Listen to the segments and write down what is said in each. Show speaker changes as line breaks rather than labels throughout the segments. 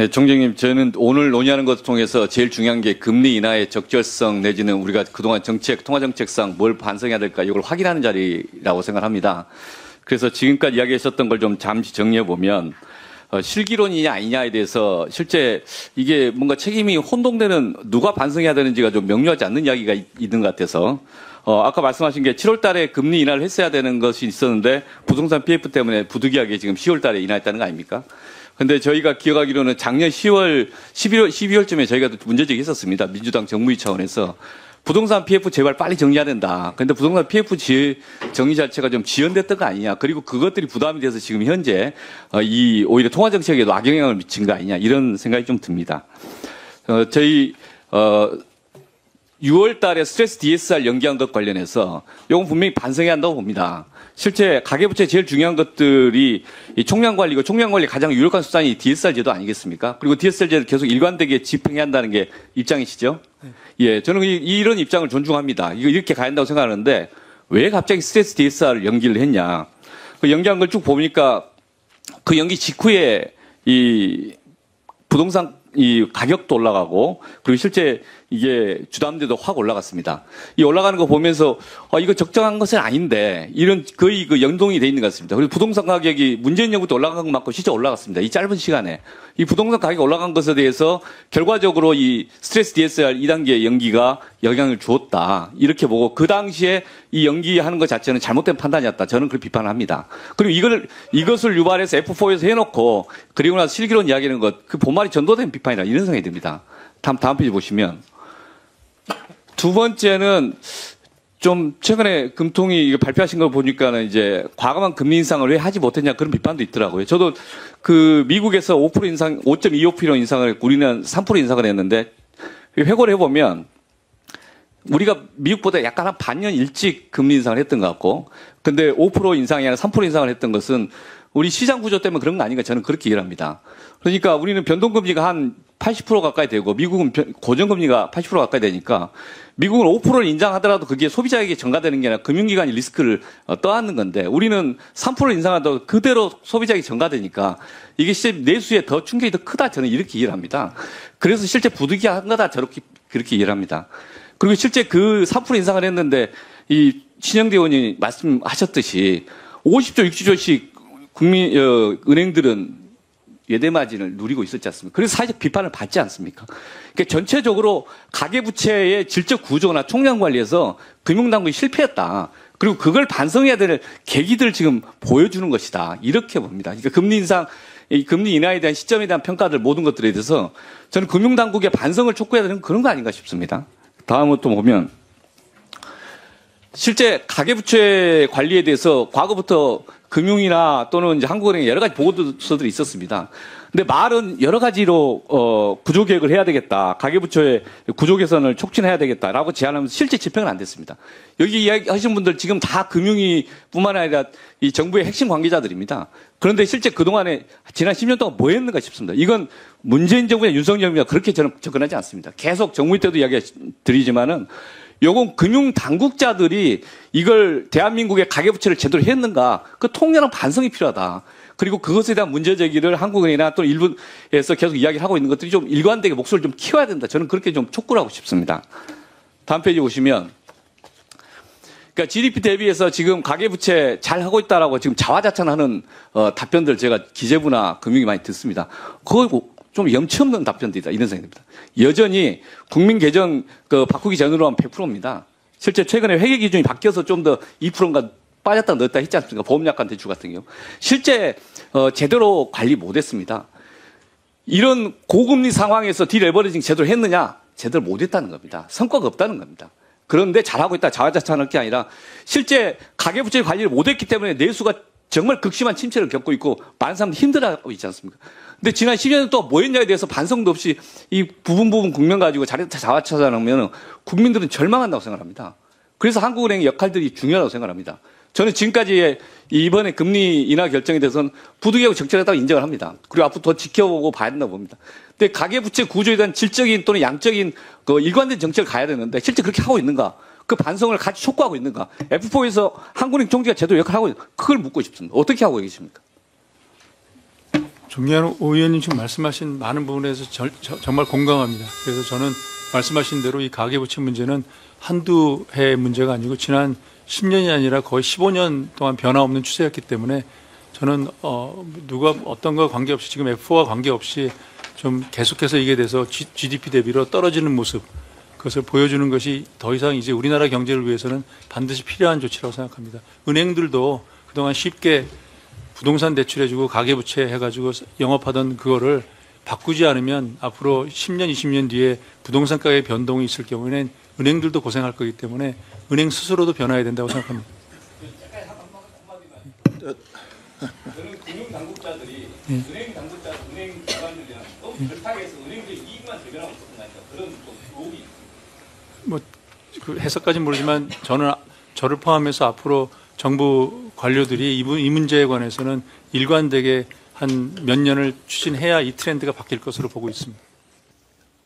네, 총장님, 저는 오늘 논의하는 것을 통해서 제일 중요한 게 금리 인하의 적절성 내지는 우리가 그동안 정책, 통화정책상 뭘 반성해야 될까 이걸 확인하는 자리라고 생각합니다. 그래서 지금까지 이야기하셨던 걸 좀 잠시 정리해 보면 실기론이냐 아니냐에 대해서 실제 이게 뭔가 책임이 혼동되는 누가 반성해야 되는지가 좀 명료하지 않는 이야기가 있는 것 같아서 아까 말씀하신 게 7월 달에 금리 인하를 했어야 되는 것이 있었는데 부동산 PF 때문에 부득이하게 지금 10월 달에 인하했다는 거 아닙니까? 근데 저희가 기억하기로는 작년 10월, 12월쯤에 저희가 문제제기 했었습니다. 민주당 정무위 차원에서. 부동산 PF 제발 빨리 정리해야 된다. 근데 부동산 PF 정리 자체가 좀 지연됐던 거 아니냐. 그리고 그것들이 부담이 돼서 지금 현재 오히려 통화정책에도 악영향을 미친 거 아니냐. 이런 생각이 좀 듭니다. 저희 6월 달에 스트레스 DSR 연기한 것 관련해서 이건 분명히 반성해야 한다고 봅니다. 실제 가계부채 제일 중요한 것들이 이 총량관리고 총량관리 가장 유력한 수단이 DSR 제도 아니겠습니까? 그리고 DSR 제도 계속 일관되게 집행해야 한다는 게 입장이시죠? 네. 예, 저는 이런 입장을 존중합니다. 이렇게 가야 한다고 생각하는데 왜 갑자기 스트레스 DSR을 연기를 했냐? 그 연기한 걸 쭉 보니까 그 연기 직후에 이 부동산 이 가격도 올라가고 그리고 실제 이게 주담대도 확 올라갔습니다. 이 올라가는 거 보면서 이거 적정한 것은 아닌데 이런 거의 그 연동이 돼 있는 것 같습니다. 그리고 부동산 가격이 문재인 정부 때 올라간 것만큼 실제 올라갔습니다. 이 짧은 시간에 이 부동산 가격이 올라간 것에 대해서 결과적으로 이 스트레스 DSR 2단계 연기가 영향을 주었다 이렇게 보고 그 당시에 이 연기하는 것 자체는 잘못된 판단이었다. 저는 그렇게 비판을 합니다. 그리고 이것을 유발해서 F4에서 해놓고 그리고 나서 실기론 이야기하는 것 그 본말이 전도된 비판이다 이런 생각이 듭니다. 다음 페이지 보시면. 두 번째는 좀 최근에 금통이 발표하신 걸 보니까는 이제 과감한 금리 인상을 왜 하지 못했냐 그런 비판도 있더라고요. 저도 그 미국에서 5% 인상, 5.25% 인상을 우리는 3% 인상을 했는데 회고를 해보면 우리가 미국보다 약간 한 반년 일찍 금리 인상을 했던 것 같고 근데 5% 인상이 아니라 3% 인상을 했던 것은 우리 시장 구조 때문에 그런 거 아닌가 저는 그렇게 이해합니다. 그러니까 우리는 변동금리가 한 80% 가까이 되고 미국은 고정금리가 80% 가까이 되니까 미국은 5%를 인상하더라도 그게 소비자에게 전가되는 게 아니라 금융기관이 리스크를 떠안는 건데 우리는 3% 인상하더라도 그대로 소비자에게 전가되니까 이게 실제 내수에 더 충격이 더 크다 저는 이렇게 이해를 합니다. 그래서 실제 부득이한 거다 그렇게 이해를 합니다. 그리고 실제 그 3% 인상을 했는데 이 신영대 의원이 말씀하셨듯이 50조, 60조씩 은행들은 예대 마진을 누리고 있었지 않습니까? 그래서 사회적 비판을 받지 않습니까? 그러니까 전체적으로 가계부채의 질적 구조나 총량 관리에서 금융당국이 실패했다. 그리고 그걸 반성해야 될 계기들 지금 보여주는 것이다. 이렇게 봅니다. 그러니까 금리 인상, 금리 인하에 대한 시점에 대한 평가들 모든 것들에 대해서 저는 금융당국의 반성을 촉구해야 되는 그런 거 아닌가 싶습니다. 다음으로 또 보면 실제 가계부채 관리에 대해서 과거부터 금융이나 또는 이제 한국은행 여러 가지 보고서들이 있었습니다. 근데 말은 여러 가지로 구조개혁을 해야 되겠다. 가계부채의 구조 개선을 촉진해야 되겠다라고 제안하면서 실제 집행은 안 됐습니다. 여기 이야기하신 분들 지금 다 금융위 뿐만 아니라 이 정부의 핵심 관계자들입니다. 그런데 실제 그동안에 지난 10년 동안 뭐 했는가 싶습니다. 이건 문재인 정부의 윤석열 정부가 그렇게 저는 접근하지 않습니다. 계속 정무위 때도 이야기 드리지만은 요건 금융 당국자들이 이걸 대한민국의 가계부채를 제대로 했는가 그 통렬한 반성이 필요하다. 그리고 그것에 대한 문제 제기를 한국은행이나 또 일부에서 계속 이야기를 하고 있는 것들이 좀 일관되게 목소리를 좀 키워야 된다. 저는 그렇게 좀 촉구를 하고 싶습니다. 다음 페이지 보시면 그러니까 GDP 대비해서 지금 가계부채 잘 하고 있다라고 지금 자화자찬하는 답변들 제가 기재부나 금융이 많이 듣습니다. 그거 좀 염치 없는 답변들이다. 이런 생각이 듭니다. 여전히 국민 계정 바꾸기 전으로 하면 100%입니다. 실제 최근에 회계 기준이 바뀌어서 좀 더 2%인가 빠졌다 넣었다 했지 않습니까? 보험약관 대출 같은 경우. 실제 제대로 관리 못했습니다. 이런 고금리 상황에서 디레버리징 제대로 했느냐? 제대로 못했다는 겁니다. 성과가 없다는 겁니다. 그런데 잘하고 있다 자화자찬할 게 아니라 실제 가계부채 관리를 못했기 때문에 내수가 정말 극심한 침체를 겪고 있고 많은 사람들이 힘들어하고 있지 않습니까? 근데 지난 10년 동안 뭐 했냐에 대해서 반성도 없이 이 부분 국면 가지고 자화자찬하면 국민들은 절망한다고 생각합니다. 그래서 한국은행의 역할들이 중요하다고 생각합니다. 저는 지금까지 이번에 금리 인하 결정에 대해서는 부득이하고 적절했다고 인정을 합니다. 그리고 앞으로 더 지켜보고 봐야 된다고 봅니다. 근데 가계부채 구조에 대한 질적인 또는 양적인 그 일관된 정책을 가야 되는데 실제 그렇게 하고 있는가? 그 반성을 같이 촉구하고 있는가? F4에서 한국은행 총재가 제대로 역할을 하고 있는가? 그걸 묻고 싶습니다. 어떻게 하고 계십니까?
정의한 의원님 지금 말씀하신 많은 부분에서 정말 공감합니다. 그래서 저는 말씀하신 대로 이 가계부채 문제는 한두 해의 문제가 아니고 지난 10년이 아니라 거의 15년 동안 변화없는 추세였기 때문에 저는 누가 어떤 거 관계없이 지금 F4와 관계없이 좀 계속해서 이게 돼서 GDP 대비로 떨어지는 모습, 그것을 보여주는 것이 더 이상 이제 우리나라 경제를 위해서는 반드시 필요한 조치라고 생각합니다. 은행들도 그동안 쉽게 부동산 대출해주고 가계부채 해가지고 영업하던 그거를 바꾸지 않으면 앞으로 10년, 20년 뒤에 부동산 가격 변동이 있을 경우에는 은행들도 고생할 거기 때문에 은행 스스로도 변화해야 된다고 생각합니다.
저는 금융 당국자들이 은행 당국자, 은행 기관들이랑 너무 결탁해서 은행들 이익만 대변하고 있었나니까 그런 좀 의혹이
뭐 그 해석까지는 모르지만 저를 포함해서 앞으로 정부 관료들이 이 문제에 관해서는 일관되게 한 몇 년을 추진해야 이 트렌드가 바뀔 것으로 보고 있습니다.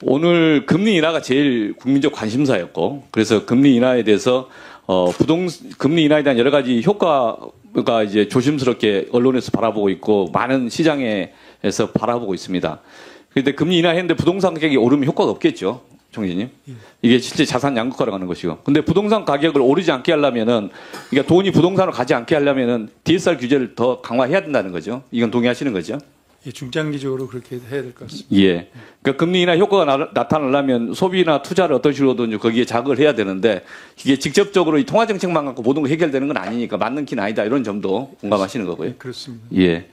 오늘 금리 인하가 제일 국민적 관심사였고, 그래서 금리 인하에 대해서 금리 인하에 대한 여러 가지 효과가 이제 조심스럽게 언론에서 바라보고 있고 많은 시장에서 바라보고 있습니다. 그런데 금리 인하했는데 부동산 가격이 오르면 효과가 없겠죠, 총리님. 이게 실제 자산 양극화로 가는 것이고. 근데 부동산 가격을 오르지 않게 하려면은, 그러니까 돈이 부동산으로 가지 않게 하려면은 DSR 규제를 더 강화해야 된다는 거죠. 이건 동의하시는 거죠?
예, 중장기적으로 그렇게 해야 될 것 같습니다.
예. 그러니까 금리 인하 효과가 나타나려면 소비나 투자를 어떤 식으로든 거기에 자극을 해야 되는데, 이게 직접적으로 이 통화 정책만 갖고 모든 거 해결되는 건 아니니까 맞는 긴 아니다, 이런 점도 공감하시는 거고요.
예, 그렇습니다.
예.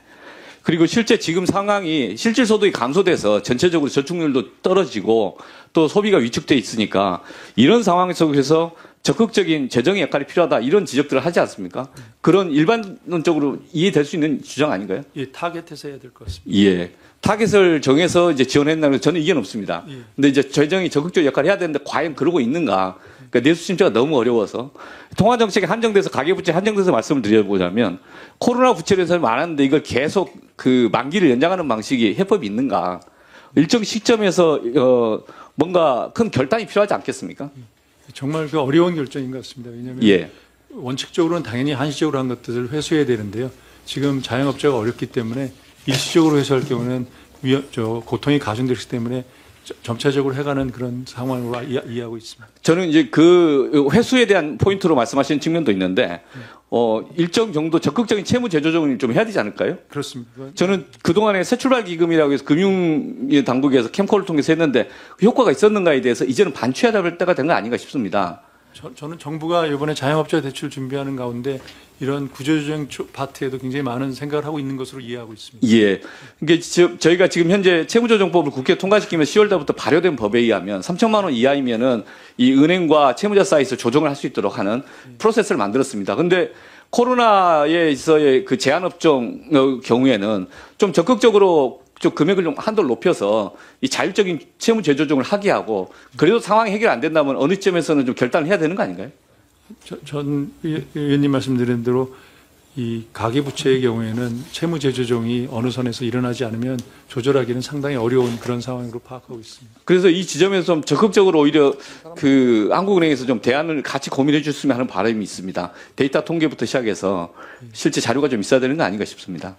그리고 실제 지금 상황이 실질 소득이 감소돼서 전체적으로 저축률도 떨어지고 또 소비가 위축돼 있으니까 이런 상황 속에서 적극적인 재정의 역할이 필요하다, 이런 지적들을 하지 않습니까? 그런 일반적으로 이해될 수 있는 주장 아닌가요?
예, 타겟해서 해야 될 것 같습니다.
예. 타겟을 정해서 이제 지원했다는 건 저는 이견 없습니다.
예.
근데 이제 재정이 적극적 역할을 해야 되는데 과연 그러고 있는가? 그러니까 내수 침체가 너무 어려워서 통화 정책이 한정돼서 가계부채 한정돼서 말씀을 드려보자면 코로나 부채를 많았는데 이걸 계속 그 만기를 연장하는 방식이 해법이 있는가? 일정 시점에서 뭔가 큰 결단이 필요하지 않겠습니까?
정말 그 어려운 결정인 것 같습니다. 왜냐하면
예.
원칙적으로는 당연히 한시적으로 한 것들을 회수해야 되는데요. 지금 자영업자가 어렵기 때문에 일시적으로 회수할 경우는 고통이 가중되기 때문에 점차적으로 해가는 그런 상황으로 이해하고 있습니다.
저는 이제 그 회수에 대한 포인트로 말씀하시는 측면도 있는데, 일정 정도 적극적인 채무 재조정을 좀 해야 되지 않을까요?
그렇습니다.
저는 그동안에 새출발 기금이라고 해서 금융 당국에서 캠코를 통해서 했는데 그 효과가 있었는가에 대해서 이제는 반추해야 될 때가 된 거 아닌가 싶습니다.
저는 정부가 이번에 자영업자 대출 준비하는 가운데 이런 구조조정 파트에도 굉장히 많은 생각을 하고 있는 것으로 이해하고 있습니다.
예. 이게 저희가 지금 현재 채무조정법을 국회에 통과시키면 10월 달부터 발효된 법에 의하면 3천만 원 이하이면은 이 은행과 채무자 사이에서 조정을 할 수 있도록 하는 프로세스를 만들었습니다. 근데 코로나에 있어의 그 제한업종 경우에는 좀 적극적으로 좀 금액을 좀 한도를 높여서 이 자율적인 채무 재조정을 하게 하고, 그래도 상황이 해결 안 된다면 어느 점에서는 좀 결단을 해야 되는 거 아닌가요?
전 의원님 말씀드린 대로 이 가계부채의 경우에는 채무 재조정이 어느 선에서 일어나지 않으면 조절하기는 상당히 어려운 그런 상황으로 파악하고 있습니다.
그래서 이 지점에서 좀 적극적으로 오히려 그 한국은행에서 좀 대안을 같이 고민해 줬으면 하는 바람이 있습니다. 데이터 통계부터 시작해서 실제 자료가 좀 있어야 되는 거 아닌가 싶습니다.